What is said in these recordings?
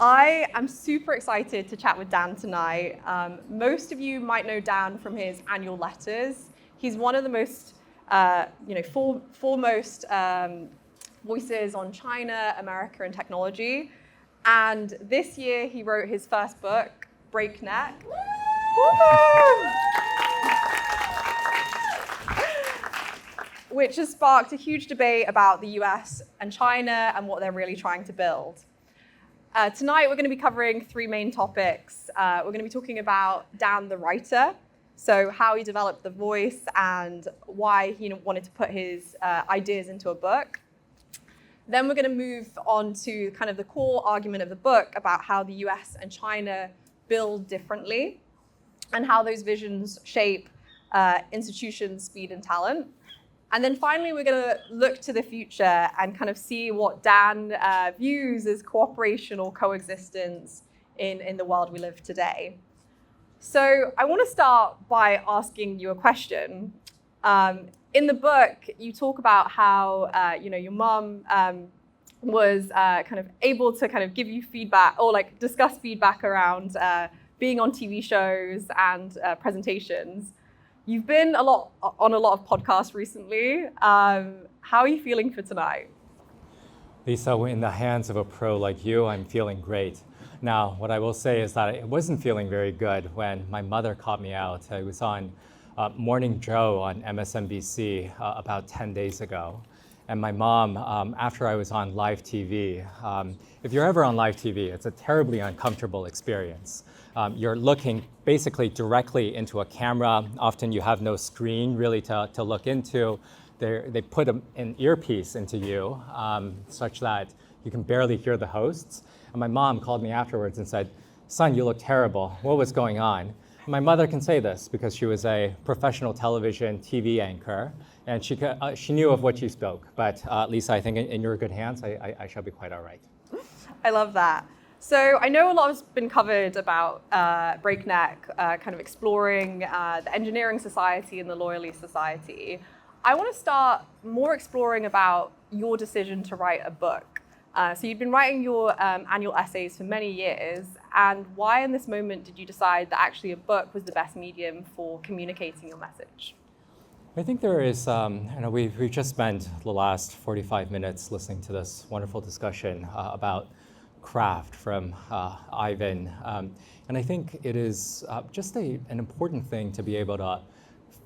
I am super excited to chat with Dan tonight. Most of you might know Dan from his annual letters. He's one of the most, foremost voices on China, America, and technology. And this year, he wrote his first book, Breakneck. Which has sparked a huge debate about the US and China and what they're really trying to build. Tonight, we're going to be covering three main topics. We're going to be talking about Dan the writer, so how he developed the voice and why he wanted to put his ideas into a book. Then we're going to move on to kind of the core argument of the book about how the US and China build differently and how those visions shape institutions, speed, and talent. And then finally, we're going to look to the future and kind of see what Dan views as cooperation or coexistence in the world we live today. So I want to start by asking you a question. In the book, you talk about how your mom was kind of able to kind of give you feedback or like discuss feedback around being on TV shows and presentations. You've been on a lot of podcasts recently. How are you feeling for tonight? Lisa, in the hands of a pro like you, I'm feeling great. Now, what I will say is that I wasn't feeling very good when my mother caught me out. I was on Morning Joe on MSNBC about 10 days ago. And my mom, after I was on live TV, if you're ever on live TV, it's a terribly uncomfortable experience. You're looking basically directly into a camera. Often you have no screen really to look into. They put an earpiece into you such that you can barely hear the hosts. And my mom called me afterwards and said, "Son, you look terrible. What was going on?" And my mother can say this because she was a professional television TV anchor, and she knew of what you spoke. But Lisa, I think in your good hands, I shall be quite all right. I love that. So I know a lot has been covered about Breakneck, kind of exploring the engineering society and the lawyerly society. I want to start more exploring about your decision to write a book. So you've been writing your annual essays for many years, and why in this moment did you decide that actually a book was the best medium for communicating your message? I think there is, we've just spent the last 45 minutes listening to this wonderful discussion about craft from Ivan. And I think it is just an important thing to be able to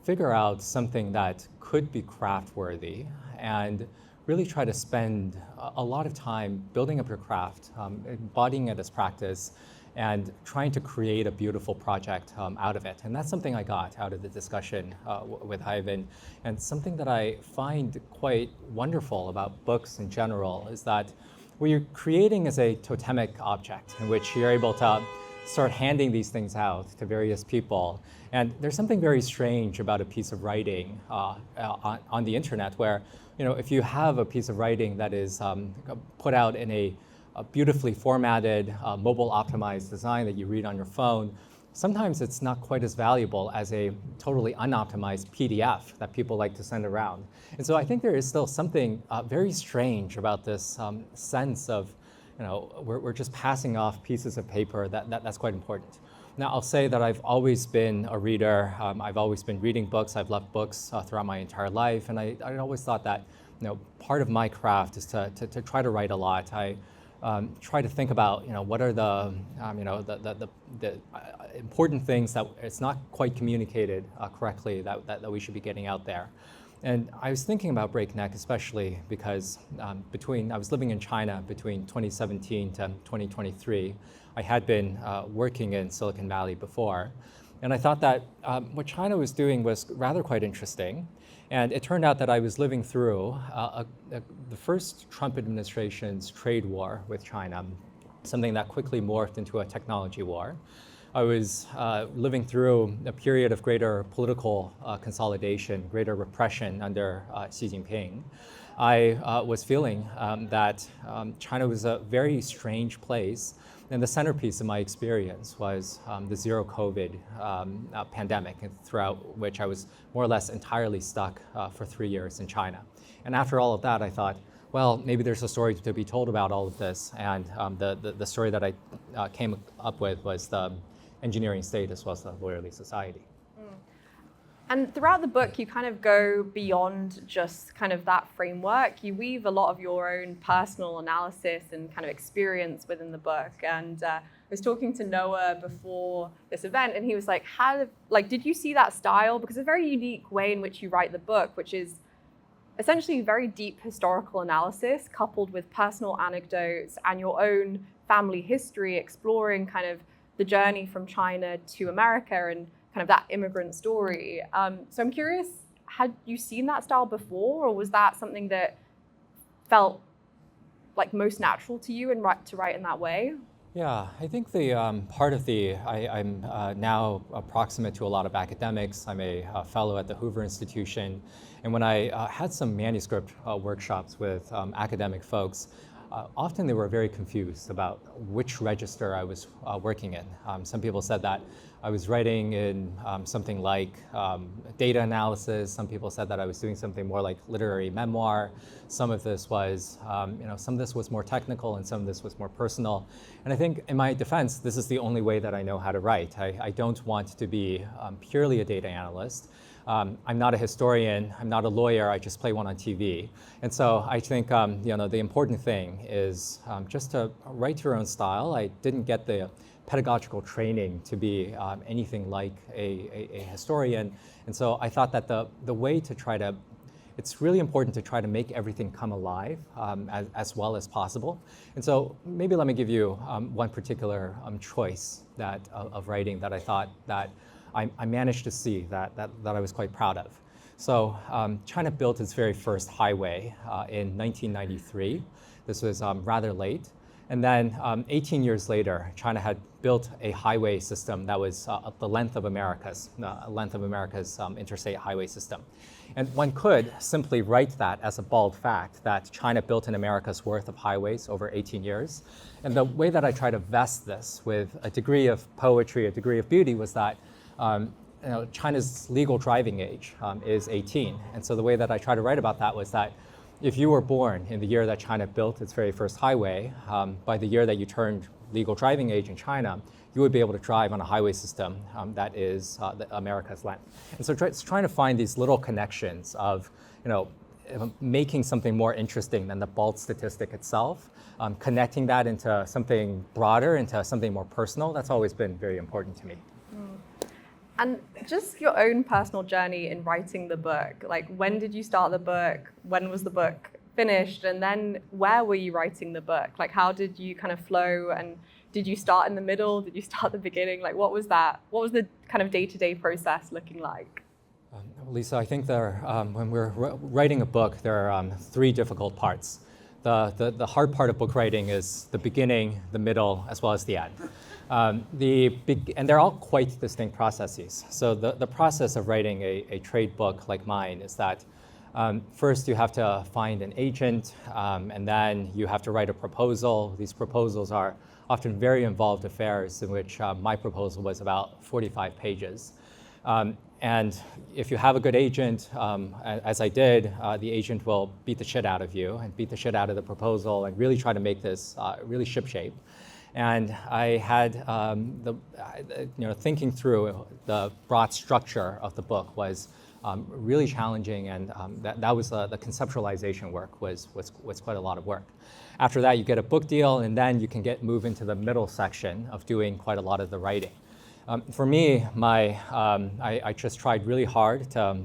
figure out something that could be craft-worthy and really try to spend a lot of time building up your craft, embodying it as practice, and trying to create a beautiful project out of it. And that's something I got out of the discussion with Ivan. And something that I find quite wonderful about books in general is that what you're creating is a totemic object in which you're able to start handing these things out to various people. And there's something very strange about a piece of writing on the internet where, if you have a piece of writing that is put out in a beautifully formatted, mobile optimized design that you read on your phone, sometimes it's not quite as valuable as a totally unoptimized PDF that people like to send around. And so I think there is still something very strange about this sense of, we're just passing off pieces of paper that's quite important. Now, I'll say that I've always been a reader. I've always been reading books. I've loved books throughout my entire life. And I always thought that, part of my craft is to try to write a lot. I try to think about, what are the important things that it's not quite communicated correctly that we should be getting out there. And I was thinking about Breakneck especially because I was living in China between 2017 to 2023. I had been working in Silicon Valley before. And I thought that what China was doing was rather quite interesting. And it turned out that I was living through the first Trump administration's trade war with China, something that quickly morphed into a technology war. I was living through a period of greater political consolidation, greater repression under Xi Jinping. I was feeling that China was a very strange place. And the centerpiece of my experience was the zero COVID pandemic, throughout which I was more or less entirely stuck for 3 years in China. And after all of that, I thought, well, maybe there's a story to be told about all of this. And the story that I came up with was the engineering state as well as the lawyerly society. And throughout the book, you kind of go beyond just kind of that framework. You weave a lot of your own personal analysis and kind of experience within the book. And I was talking to Noah before this event, and he was like, did you see that style? Because it's a very unique way in which you write the book, which is essentially very deep historical analysis coupled with personal anecdotes and your own family history, exploring kind of the journey from China to America and kind of that immigrant story. So I'm curious, had you seen that style before, or was that something that felt like most natural to you and to write in that way? Yeah, I think the part of I'm now approximate to a lot of academics. I'm a fellow at the Hoover Institution. And when I had some manuscript workshops with academic folks, often they were very confused about which register I was working in. Some people said that I was writing in something like data analysis. Some people said that I was doing something more like literary memoir. Some of this was, some of this was more technical and some of this was more personal. And I think in my defense, this is the only way that I know how to write. I don't want to be purely a data analyst. I'm not a historian, I'm not a lawyer, I just play one on TV. And so I think the important thing is just to write your own style. I didn't get the pedagogical training to be anything like a historian. And so I thought that the way to it's really important to try to make everything come alive as well as possible. And so maybe let me give you one particular choice of writing that I thought that I managed to see that I was quite proud of. So China built its very first highway in 1993. This was rather late. And then 18 years later, China had built a highway system that was the length of America's interstate highway system. And one could simply write that as a bald fact, that China built an America's worth of highways over 18 years. And the way that I try to vest this with a degree of poetry, a degree of beauty, was that China's legal driving age is 18. And so the way that I try to write about that was that if you were born in the year that China built its very first highway, by the year that you turned legal driving age in China, you would be able to drive on a highway system that is America's length. And so it's trying to find these little connections of, making something more interesting than the bald statistic itself, connecting that into something broader, into something more personal. That's always been very important to me. And just your own personal journey in writing the book, like when did you start the book? When was the book finished? And then where were you writing the book? Like how did you kind of flow, and did you start in the middle? Did you start at the beginning? Like what was that? What was the kind of day-to-day process looking like? Lisa, I think when we're writing a book, there are three difficult parts. The hard part of book writing is the beginning, the middle, as well as the end. And they're all quite distinct processes. So the process of writing a trade book like mine is that first you have to find an agent, and then you have to write a proposal. These proposals are often very involved affairs, in which my proposal was about 45 pages. And if you have a good agent, as I did, the agent will beat the shit out of you and beat the shit out of the proposal and really try to make this really shipshape. And I had thinking through the broad structure of the book was really challenging, and that was the conceptualization work was quite a lot of work. After that, you get a book deal, and then you can move into the middle section of doing quite a lot of the writing. For me, I just tried really hard to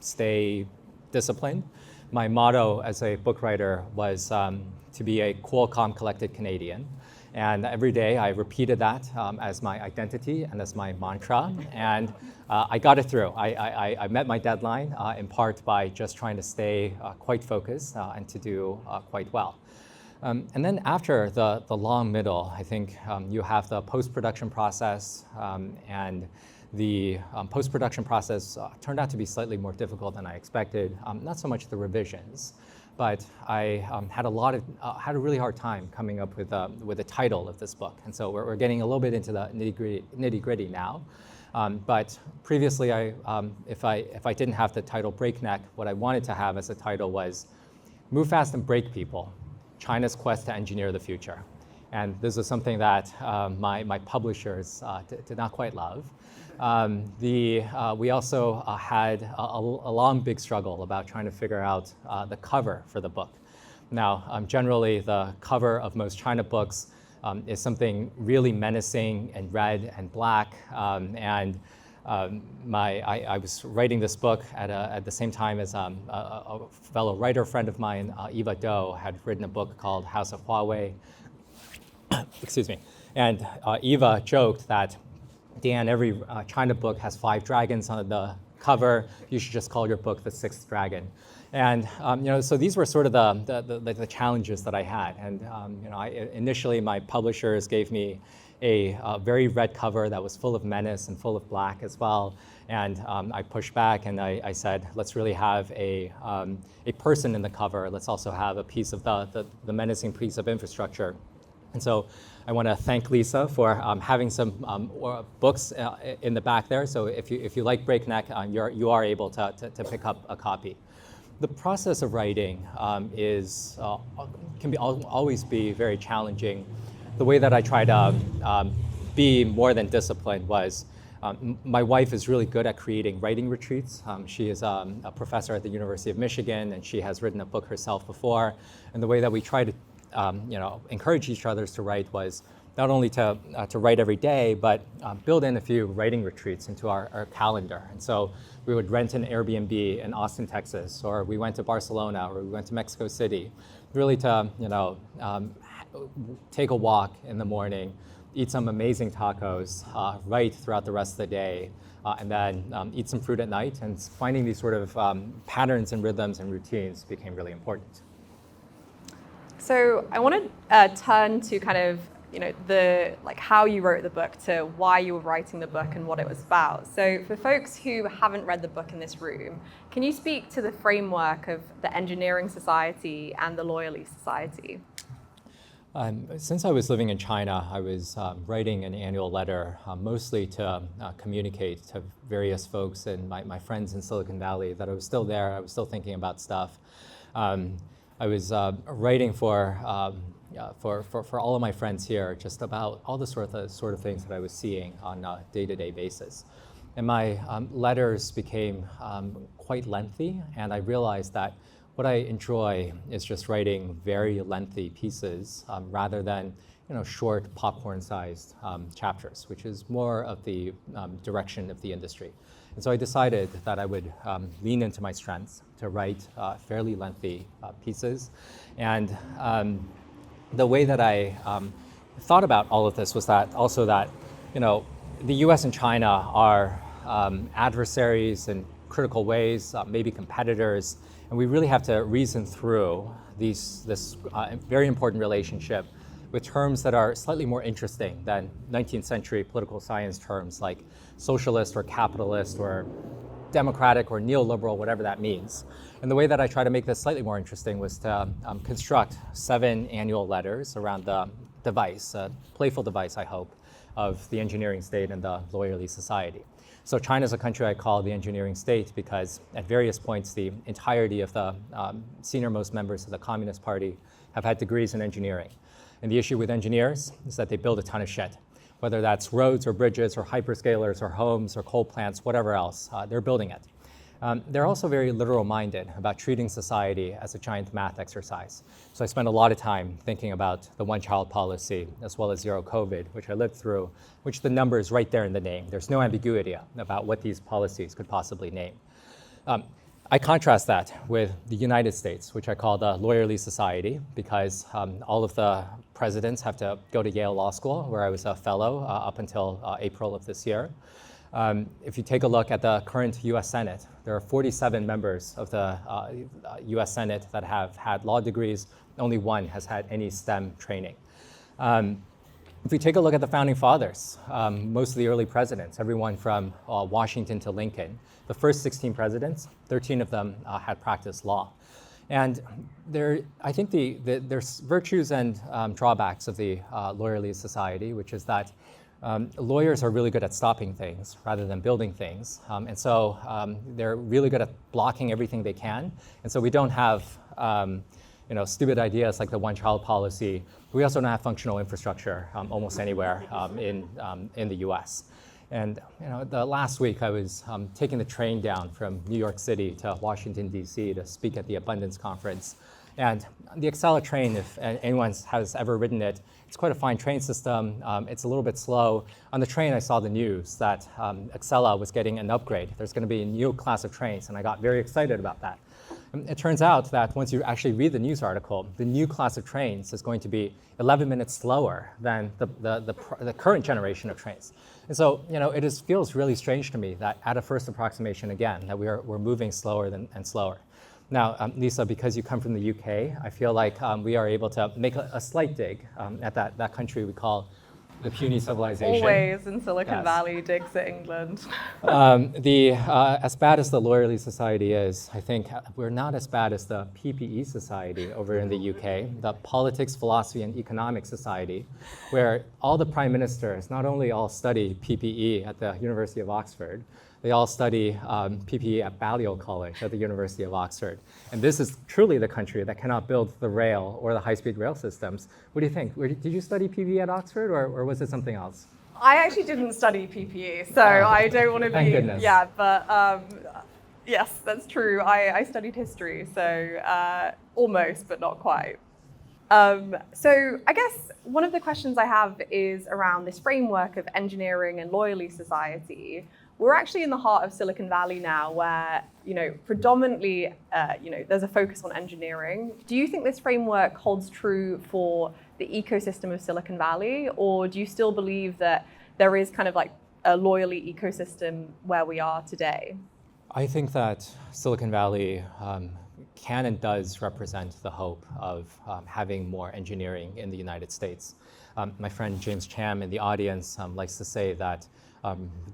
stay disciplined. My motto as a book writer was to be a cool, calm, collected Canadian. And every day I repeated that as my identity and as my mantra. And I got it through. I met my deadline in part by just trying to stay quite focused and to do quite well. And then after the long middle, I think you have the post-production process, and the post-production process turned out to be slightly more difficult than I expected. Not so much the revisions, but I had a really hard time coming up with the title of this book. And so we're getting a little bit into the nitty-gritty now. But previously, if I didn't have the title Breakneck, what I wanted to have as a title was Move Fast and Break People, China's Quest to Engineer the Future. And this is something that my publishers did not quite love. We also had a long, big struggle about trying to figure out the cover for the book. Now, generally, the cover of most China books is something really menacing and red and black. I was writing this book at the same time as a fellow writer friend of mine, Eva Doe, had written a book called House of Huawei. Excuse me. And Eva joked that, Dan, every China book has 5 dragons on the cover. You should just call your book The 6th Dragon. And so these were sort of the challenges that I had. And initially, my publishers gave me a very red cover that was full of menace and full of black as well. And I pushed back and I said, let's really have a person in the cover. Let's also have a piece of the menacing piece of infrastructure. And so I want to thank Lisa for having some books in the back there. So if you like Breakneck, you are able to pick up a copy. The process of writing can always be very challenging. The way that I try to be more than disciplined was my wife is really good at creating writing retreats. She is a professor at the University of Michigan, and she has written a book herself before. And the way that we try to encourage each other to write was not only to write every day, but build in a few writing retreats into our calendar. And so we would rent an Airbnb in Austin, Texas, or we went to Barcelona, or we went to Mexico City, really to take a walk in the morning, eat some amazing tacos, write throughout the rest of the day, and then eat some fruit at night. And finding these sort of patterns and rhythms and routines became really important. So I want to turn to kind of how you wrote the book to why you were writing the book and what it was about. So for folks who haven't read the book in this room, can you speak to the framework of the Engineering Society and the Loyalty Society? Since I was living in China, I was writing an annual letter, mostly to communicate to various folks and my friends in Silicon Valley that I was still there. I was still thinking about stuff. I was writing for all of my friends here, just about all the sort of things that I was seeing on a day-to-day basis. And my letters became quite lengthy, and I realized that what I enjoy is just writing very lengthy pieces rather than short popcorn-sized chapters, which is more of the direction of the industry. And so I decided that I would lean into my strengths to write fairly lengthy pieces. And the way that I thought about all of this was that the US and China are adversaries in critical ways, maybe competitors, and we really have to reason through this very important relationship with terms that are slightly more interesting than 19th century political science terms like socialist or capitalist or democratic or neoliberal, whatever that means. And the way that I try to make this slightly more interesting was to construct 7 annual letters around the device, a playful device, I hope, of the engineering state and the Loyalty Society. So China is a country I call the engineering state because at various points the entirety of the senior-most members of the Communist Party have had degrees in engineering. And the issue with engineers is that they build a ton of shit, whether that's roads or bridges or hyperscalers or homes or coal plants, whatever else, they're building it. They're also very literal-minded about treating society as a giant math exercise. So I spent a lot of time thinking about the one-child policy as well as zero COVID, which I lived through, which the number is right there in the name. There's no ambiguity about what these policies could possibly name. I contrast that with the United States, which I call the Loyalty Society, because all of the presidents have to go to Yale Law School, where I was a fellow up until April of this year. If you take a look at the current US Senate, there are 47 members of the US Senate that have had law degrees. Only one has had any STEM training. If we take a look at the founding fathers, most of the early presidents, everyone from Washington to Lincoln, the first 16 presidents, 13 of them had practiced law. And I think there's virtues and drawbacks of the Loyalty Society, which is that lawyers are really good at stopping things rather than building things. And so they're really good at blocking everything they can. And so we don't have stupid ideas like the one-child policy. We also don't have functional infrastructure almost anywhere in the U.S. And the last week I was taking the train down from New York City to Washington, D.C. to speak at the Abundance Conference. And the Acela train, if anyone has ever ridden it, it's quite a fine train system. It's a little bit slow. On the train, I saw the news that Acela was getting an upgrade. There's going to be a new class of trains, and I got very excited about that. It turns out that once you actually read the news article, the new class of trains is going to be 11 minutes slower than the current generation of trains. And so, it feels really strange to me that at a first approximation, again, that we're moving slower and slower. Now, Lisa, because you come from the UK, I feel like we are able to make a slight dig at that country we call the puny civilization. Always in Silicon Valley, digs at England. As bad as the Lawyerly Society is, I think we're not as bad as the PPE Society over in the UK, the Politics, Philosophy, and Economics Society, where all the prime ministers not only all study PPE at the University of Oxford, they all study PPE at Balliol College at the University of Oxford. And this is truly the country that cannot build the rail or the high-speed rail systems. What do you think? Did you study PPE at Oxford, or was it something else? I actually didn't study PPE, so I don't want to be... Thank goodness. Yeah, but yes, that's true. I studied history, so almost, but not quite. So I guess one of the questions I have is around this framework of engineering and lawyerly society. We're actually in the heart of Silicon Valley now, where predominantly there's a focus on engineering. Do you think this framework holds true for the ecosystem of Silicon Valley, or do you still believe that there is kind of like a lawyerly ecosystem where we are today? I think that Silicon Valley can and does represent the hope of having more engineering in the United States. My friend James Cham in the audience likes to say that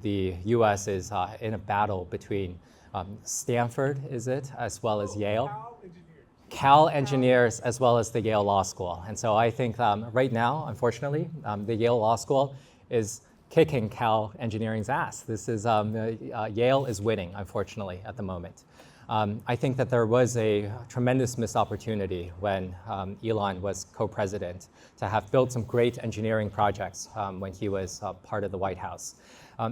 the US is in a battle between Stanford, as well as Yale? Cal engineers, as well as the Yale Law School. And so I think right now, unfortunately, the Yale Law School is kicking Cal engineering's ass. Yale is winning, unfortunately, at the moment. I think that there was a tremendous missed opportunity when Elon was co-president to have built some great engineering projects when he was part of the White House.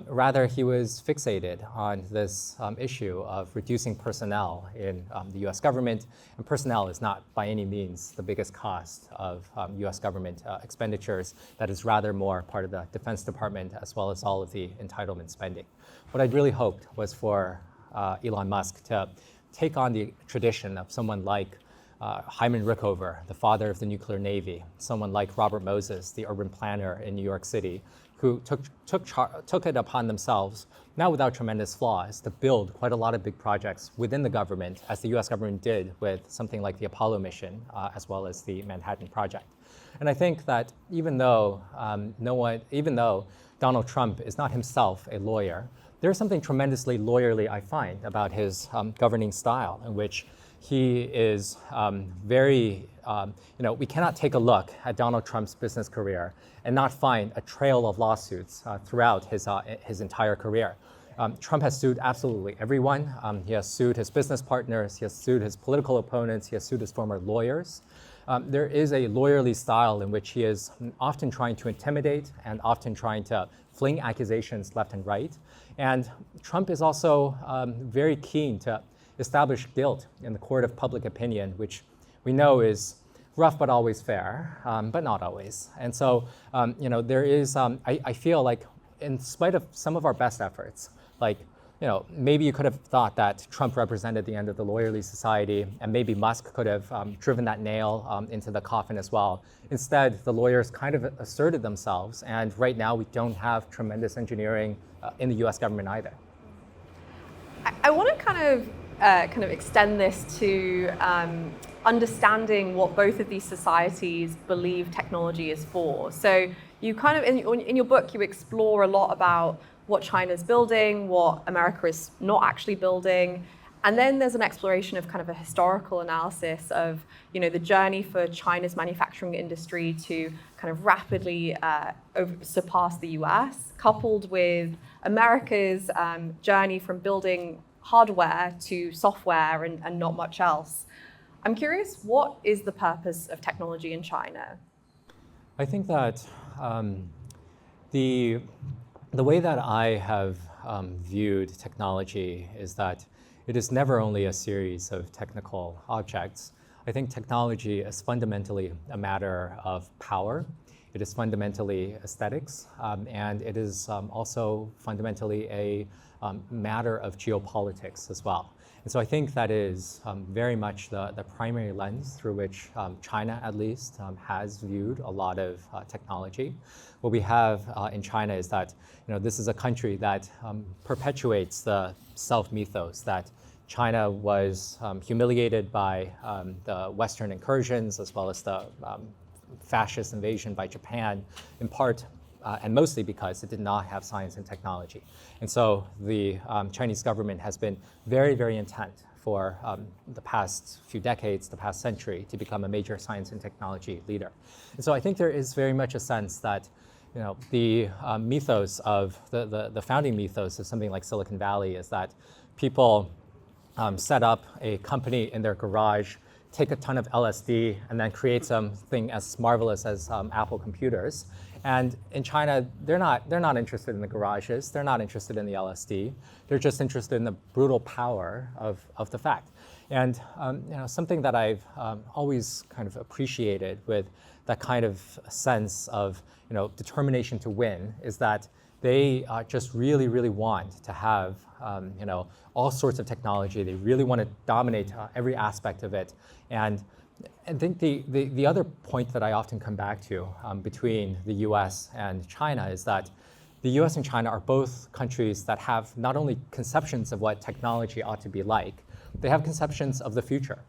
Rather, he was fixated on this issue of reducing personnel in the US government, and personnel is not by any means the biggest cost of US government expenditures. That is rather more part of the Defense Department, as well as all of the entitlement spending. What I'd really hoped was for Elon Musk to take on the tradition of someone like Hyman Rickover, the father of the nuclear navy, someone like Robert Moses, the urban planner in New York City, who took it upon themselves, now without tremendous flaws, to build quite a lot of big projects within the government, as the US government did with something like the Apollo mission, as well as the Manhattan Project. And I think that even though Donald Trump is not himself a lawyer, there's something tremendously lawyerly, I find, about his governing style, in which he is we cannot take a look at Donald Trump's business career and not find a trail of lawsuits throughout his entire career. Trump has sued absolutely everyone. He has sued his business partners, he has sued his political opponents, he has sued his former lawyers. There is a lawyerly style in which he is often trying to intimidate and often trying to fling accusations left and right. And Trump is also very keen to establish guilt in the court of public opinion, which we know is rough but always fair, but not always. And so, there is, I feel like in spite of some of our best efforts, maybe you could have thought that Trump represented the end of the lawyerly society, and maybe Musk could have driven that nail into the coffin as well. Instead, the lawyers kind of asserted themselves, and right now we don't have tremendous engineering in the US government either. I want to kind of extend this to understanding what both of these societies believe technology is for. So you kind of, in your book, you explore a lot about what China's building, what America is not actually building. And then there's an exploration of kind of a historical analysis of, the journey for China's manufacturing industry to kind of rapidly surpass the US, coupled with America's journey from building hardware to software and not much else. I'm curious, what is the purpose of technology in China? I think that the way that I have viewed technology is that it is never only a series of technical objects. I think technology is fundamentally a matter of power. It is fundamentally aesthetics, and it is also fundamentally a matter of geopolitics as well. And so I think that is very much the primary lens through which China, at least, has viewed a lot of technology. What we have in China is that this is a country that perpetuates the self-mythos that China was humiliated by the Western incursions as well as the fascist invasion by Japan, in part and mostly because it did not have science and technology. And so the Chinese government has been very, very intent for the past few decades, the past century, to become a major science and technology leader. And so I think there is very much a sense that the mythos of the founding mythos of something like Silicon Valley is that people set up a company in their garage, take a ton of LSD, and then create something as marvelous as Apple computers. And in China, they're not interested in the garages. They're not interested in the LSD. They're just interested in the brutal power of the fact. And something that I've always kind of appreciated with that kind of sense of determination to win is that they just really, really want to have all sorts of technology. They really want to dominate every aspect of it. And I think the other point that I often come back to between the US and China is that the US and China are both countries that have not only conceptions of what technology ought to be like, they have conceptions of the future.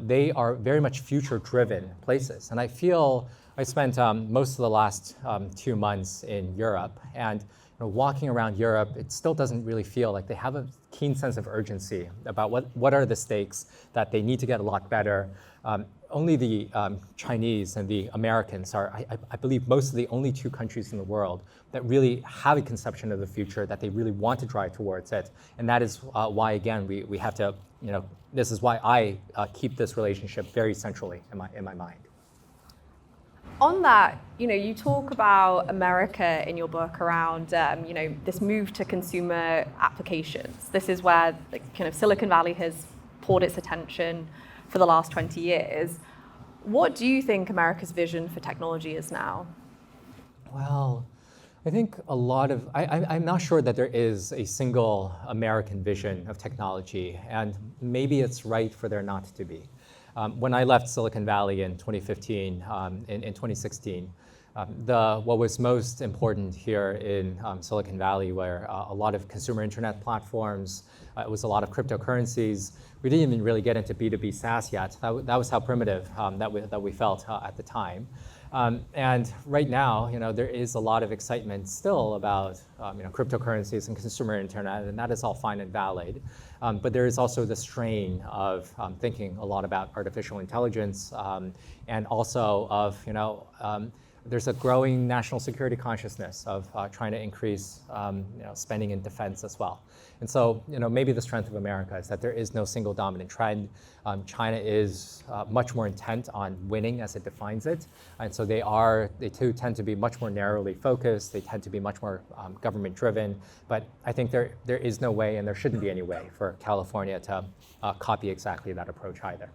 They are very much future-driven places. And I feel I spent most of the last 2 months in Europe, and walking around Europe, it still doesn't really feel like they have a keen sense of urgency about what are the stakes that they need to get a lot better. Only the Chinese and the Americans are, I believe, most of the only 2 countries in the world that really have a conception of the future, that they really want to drive towards it. And that is why, again, we have to, this is why I keep this relationship very centrally in my mind. On that, you talk about America in your book around, this move to consumer applications. This is where kind of Silicon Valley has poured its attention for the last 20 years. What do you think America's vision for technology is now? Well, I think a lot of, I'm not sure that there is a single American vision of technology, and maybe it's right for there not to be. When I left Silicon Valley in 2015, in 2016, what was most important here in Silicon Valley were a lot of consumer internet platforms. It was a lot of cryptocurrencies. We didn't even really get into B2B SaaS yet. That was how primitive that we felt at the time. And right now, there is a lot of excitement still about cryptocurrencies and consumer internet, and that is all fine and valid. But there is also the strain of thinking a lot about artificial intelligence, and also of there's a growing national security consciousness of trying to increase spending in defense as well. And so maybe the strength of America is that there is no single dominant trend. China is much more intent on winning as it defines it. And so they too tend to be much more narrowly focused. They tend to be much more government driven. But I think there is no way, and there shouldn't be any way, for California to copy exactly that approach either.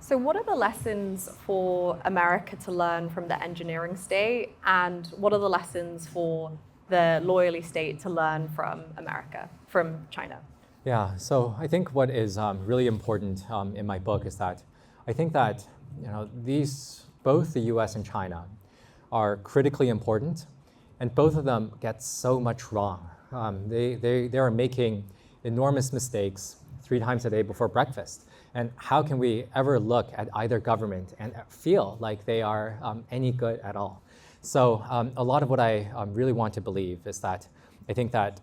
So what are the lessons for America to learn from the engineering state, and what are the lessons for the loyalty state to learn from China? Yeah, so I think what is really important in my book is that I think that both the US and China are critically important, and both of them get so much wrong. They are making enormous mistakes 3 times a day before breakfast. And how can we ever look at either government and feel like they are any good at all? So a lot of what I really want to believe is that I think that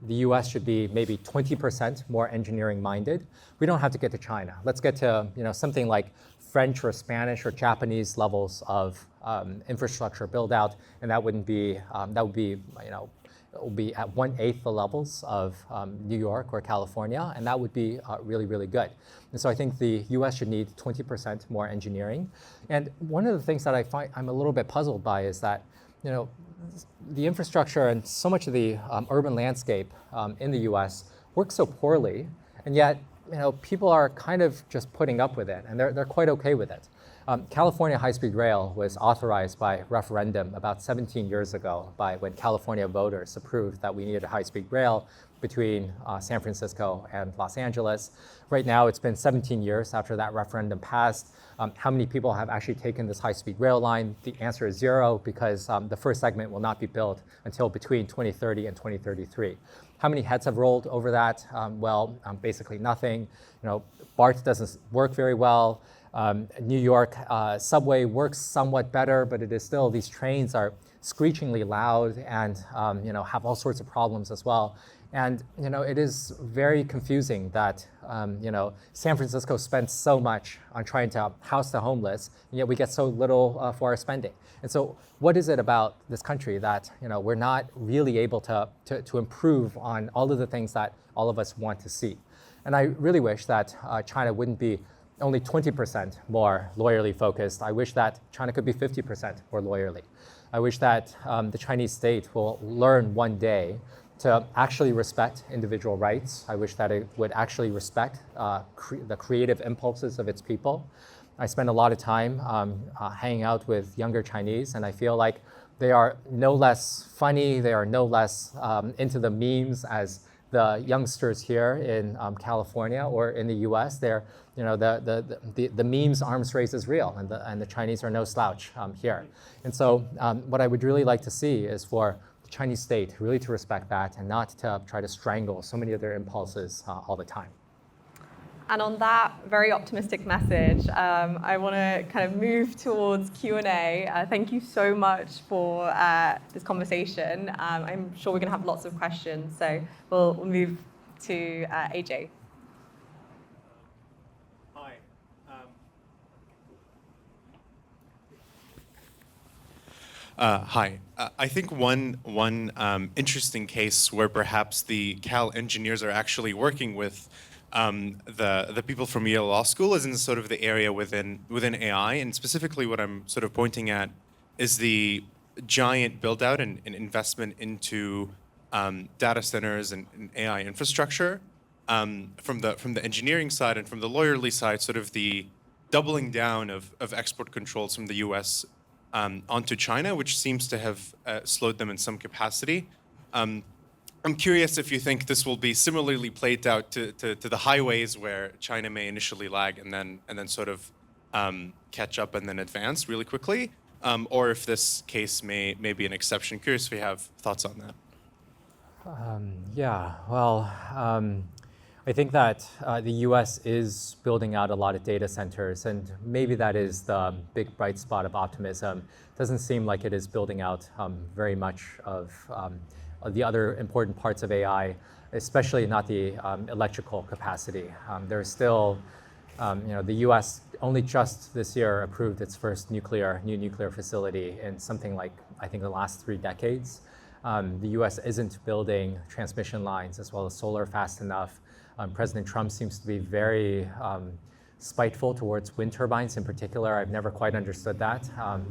the US should be maybe 20% more engineering minded. We don't have to get to China. Let's get to something like French or Spanish or Japanese levels of infrastructure build out, and that would be will be at 1/8 the levels of New York or California, and that would be really, really good. And so I think the US should need 20% more engineering. And one of the things that I find I'm a little bit puzzled by is that, the infrastructure and so much of the urban landscape in the US works so poorly, and yet, people are kind of just putting up with it, and they're quite okay with it. California high-speed rail was authorized by referendum about 17 years ago when California voters approved that we needed a high-speed rail between San Francisco and Los Angeles. Right now, it's been 17 years after that referendum passed. How many people have actually taken this high-speed rail line? The answer is 0, because the first segment will not be built until between 2030 and 2033. How many heads have rolled over that? Basically nothing. BART doesn't work very well. New York subway works somewhat better, but it is still, these trains are screechingly loud and have all sorts of problems as well. And it is very confusing that San Francisco spends so much on trying to house the homeless, and yet we get so little for our spending. And so what is it about this country that we're not really able to improve on all of the things that all of us want to see? And I really wish that China wouldn't be only 20% more lawyerly focused. I wish that China could be 50% more lawyerly. I wish that the Chinese state will learn one day to actually respect individual rights. I wish that it would actually respect the creative impulses of its people. I spend a lot of time hanging out with younger Chinese, and I feel like they are no less funny, they are no less into the memes as the youngsters here in California or in the US. They're, the memes arms race is real, and the Chinese are no slouch here. And so what I would really like to see is for the Chinese state really to respect that and not to try to strangle so many of their impulses all the time. And on that very optimistic message, I want to kind of move towards Q&A. Thank you so much for this conversation. I'm sure we're going to have lots of questions, so we'll move to AJ. Hi. Hi. I think one interesting case where perhaps the Cal engineers are actually working with the people from Yale Law School is in sort of the area within AI, and specifically what I'm sort of pointing at is the giant build out and investment into data centers and AI infrastructure from the engineering side, and from the lawyerly side, sort of the doubling down of export controls from the US onto China, which seems to have slowed them in some capacity. I'm curious if you think this will be similarly played out to the highways, where China may initially lag and then sort of catch up and then advance really quickly, or if this case may be an exception. Curious if you have thoughts on that. I think that the US is building out a lot of data centers, and maybe that is the big bright spot of optimism. Doesn't seem like it is building out very much of the other important parts of AI, especially not the electrical capacity. There's still, the US only just this year approved its first new nuclear facility in something like, I think, the last 3 decades. The US isn't building transmission lines as well as solar fast enough. President Trump seems to be very spiteful towards wind turbines in particular. I've never quite understood that.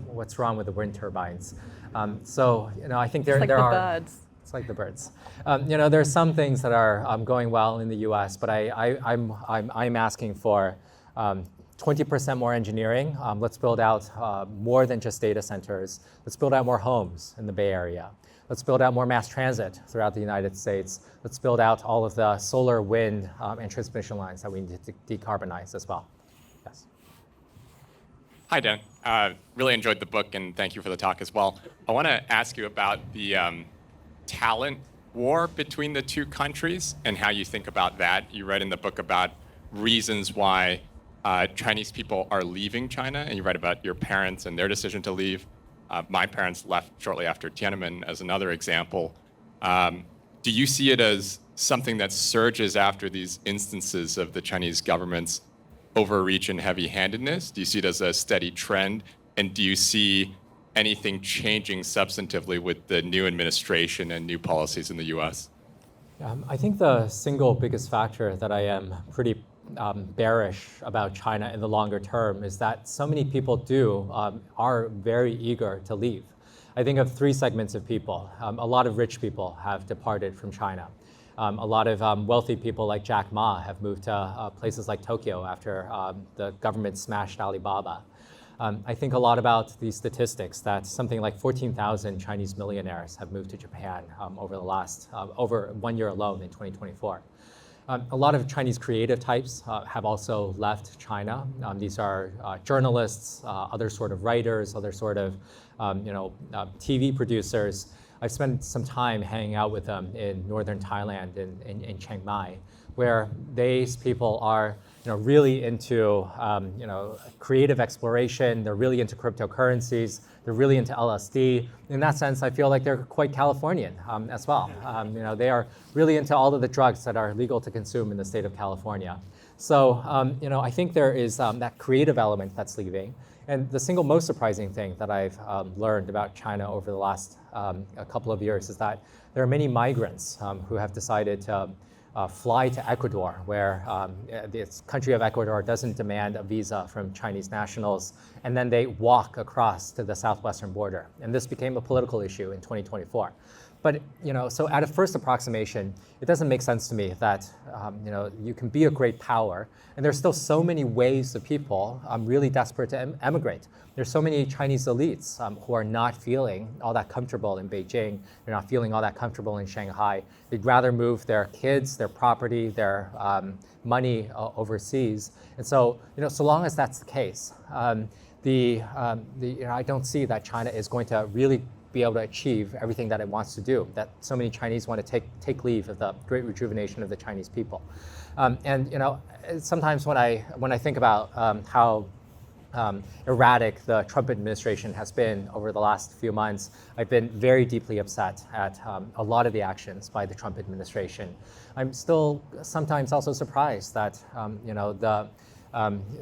What's wrong with the wind turbines? I think there are. Birds. It's like the birds. There are some things that are going well in the US, but I'm asking for 20% more engineering. Let's build out more than just data centers. Let's build out more homes in the Bay Area. Let's build out more mass transit throughout the United States. Let's build out all of the solar, wind, and transmission lines that we need to decarbonize as well. Yes. Hi, Dan. Really enjoyed the book, and thank you for the talk as well. I want to ask you about the talent war between the two countries and how you think about that. You read in the book about reasons why Chinese people are leaving China, and you write about your parents and their decision to leave. My parents left shortly after Tiananmen as another example. Do you see it as something that surges after these instances of the Chinese government's overreach and heavy-handedness? Do you see it as a steady trend? And do you see anything changing substantively with the new administration and new policies in the US? I think the single biggest factor that I am pretty bearish about China in the longer term is that so many people are very eager to leave. I think of three segments of people. A lot of rich people have departed from China. A lot of wealthy people like Jack Ma have moved to places like Tokyo after the government smashed Alibaba. I think a lot about these statistics that something like 14,000 Chinese millionaires have moved to Japan over 1 year alone in 2024. A lot of Chinese creative types have also left China. These are journalists, other sort of writers, other sort of TV producers. I've spent some time hanging out with them in northern Thailand, in Chiang Mai, where these people are really into creative exploration. They're really into cryptocurrencies. They're really into LSD. In that sense, I feel like they're quite Californian as well. They are really into all of the drugs that are legal to consume in the state of California. So I think there is that creative element that's leaving. And the single most surprising thing that I've learned about China over the last a couple of years is that there are many migrants who have decided to fly to Ecuador, where this country of Ecuador doesn't demand a visa from Chinese nationals, and then they walk across to the southwestern border. And this became a political issue in 2024. But so at a first approximation, it doesn't make sense to me that you can be a great power, and there's still so many waves of people really desperate to emigrate. There's so many Chinese elites who are not feeling all that comfortable in Beijing. They're not feeling all that comfortable in Shanghai. They'd rather move their kids, their property, their money overseas. And so, so long as that's the case, I don't see that China is going to really be able to achieve everything that it wants to do, that so many Chinese want to take leave of the great rejuvenation of the Chinese people. Sometimes when I think about how erratic the Trump administration has been over the last few months, I've been very deeply upset at a lot of the actions by the Trump administration. I'm still sometimes also surprised that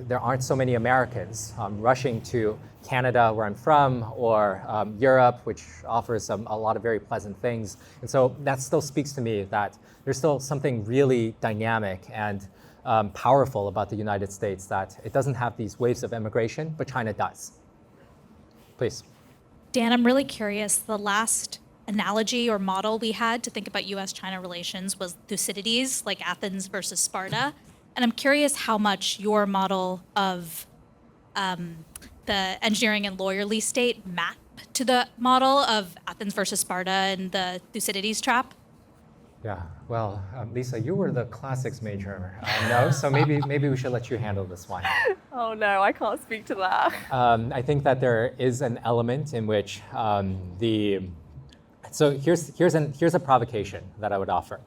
there aren't so many Americans rushing to Canada, where I'm from, or Europe, which offers a lot of very pleasant things. And so that still speaks to me that there's still something really dynamic and powerful about the United States, that it doesn't have these waves of immigration, but China does. Please. Dan, I'm really curious. The last analogy or model we had to think about US-China relations was Thucydides, like Athens versus Sparta. And I'm curious how much your model of the engineering and lawyerly state map to the model of Athens versus Sparta and the Thucydides trap. Yeah, well, Lisa, you were the classics major. No, so maybe we should let you handle this one. Oh no, I can't speak to that. I think that there is an element in which so here's a provocation that I would offer.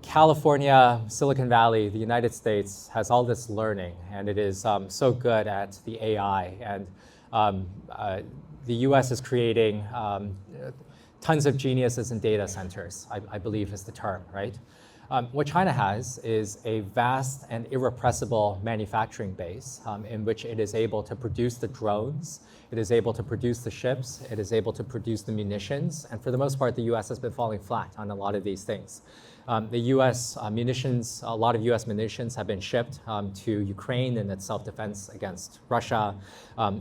California, Silicon Valley, the United States has all this learning, and it is so good at the AI, and the US is creating tons of geniuses in data centers, I believe is the term, right? What China has is a vast and irrepressible manufacturing base in which it is able to produce the drones, it is able to produce the ships, it is able to produce the munitions, and for the most part, the US has been falling flat on a lot of these things. The US munitions, a lot of US munitions have been shipped to Ukraine in its self-defense against Russia.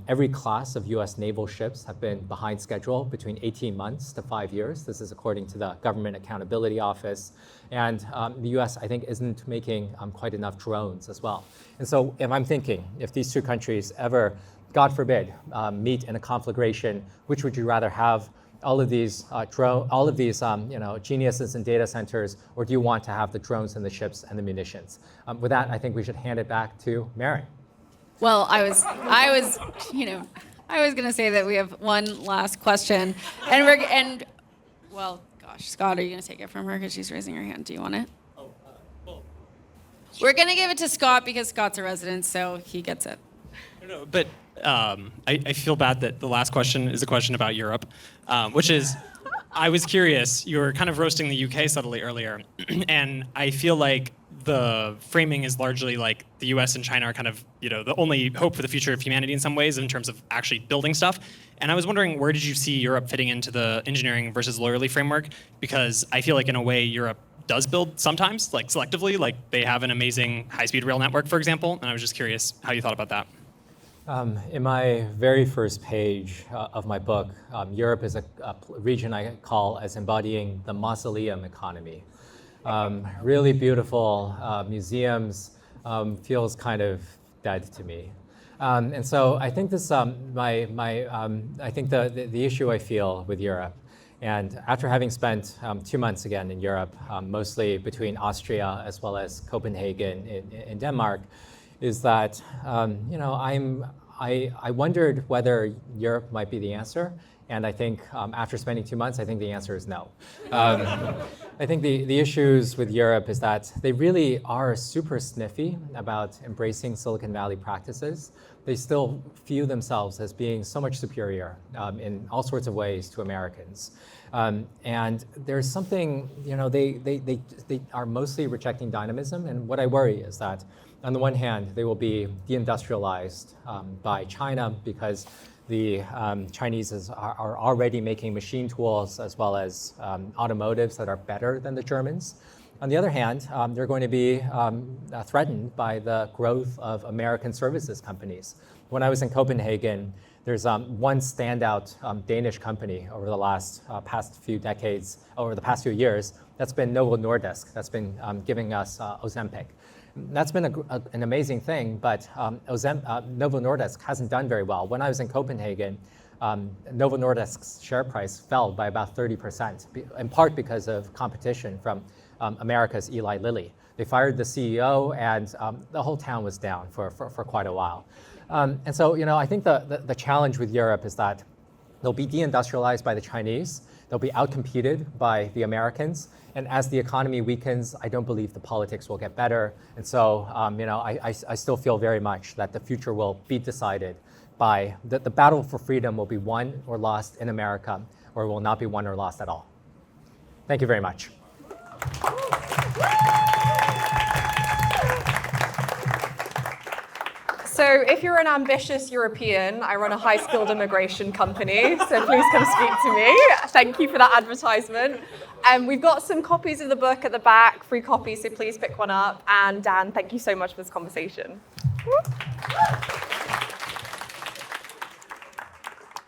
Every class of US naval ships have been behind schedule between 18 months to 5 years. This is according to the Government Accountability Office. And the US, I think, isn't making quite enough drones as well. And so if I'm thinking, if these two countries ever, God forbid, meet in a conflagration, which would you rather have? All of these geniuses in data centers, or do you want to have the drones and the ships and the munitions? With that, I think we should hand it back to Mary. Well, I was going to say that we have one last question, well, gosh, Scott, are you going to take it from her because she's raising her hand? Do you want it? We're going to give it to Scott because Scott's a resident, so he gets it. No, but I feel bad that the last question is a question about Europe, which is, I was curious, you were kind of roasting the UK subtly earlier, and I feel like the framing is largely like the U.S. and China are kind of, the only hope for the future of humanity in some ways in terms of actually building stuff. And I was wondering, where did you see Europe fitting into the engineering versus loyalty framework? Because I feel like in a way Europe does build sometimes, like selectively, like they have an amazing high-speed rail network, for example. And I was just curious how you thought about that. In my very first page of my book, Europe is a region I call as embodying the mausoleum economy. Really beautiful museums, feels kind of dead to me. And so I think this, I think the issue I feel with Europe, and after having spent 2 months again in Europe, mostly between Austria as well as Copenhagen in Denmark, is that I wondered whether Europe might be the answer, and I think after spending 2 months, I think the answer is no. I think the issues with Europe is that they really are super sniffy about embracing Silicon Valley practices. They still view themselves as being so much superior in all sorts of ways to Americans. And there's something, they are mostly rejecting dynamism, and what I worry is that on the one hand, they will be deindustrialized by China because the Chinese are already making machine tools as well as automotives that are better than the Germans. On the other hand, they're going to be threatened by the growth of American services companies. When I was in Copenhagen, there's one standout Danish company over the past few decades, over the past few years, that's been Novo Nordisk, that's been giving us Ozempic. That's been an amazing thing, but Novo Nordisk hasn't done very well. When I was in Copenhagen, Novo Nordisk's share price fell by about 30%, in part because of competition from America's Eli Lilly. They fired the CEO, and the whole town was down for quite a while. And so, I think the challenge with Europe is that they'll be deindustrialized by the Chinese, they'll be outcompeted by the Americans, and as the economy weakens, I don't believe the politics will get better. And so, I still feel very much that the future will be decided by the battle for freedom will be won or lost in America, or will not be won or lost at all. Thank you very much. So if you're an ambitious European, I run a high-skilled immigration company, so please come speak to me. Thank you for that advertisement. We've got some copies of the book at the back, free copies, so please pick one up. And Dan, thank you so much for this conversation.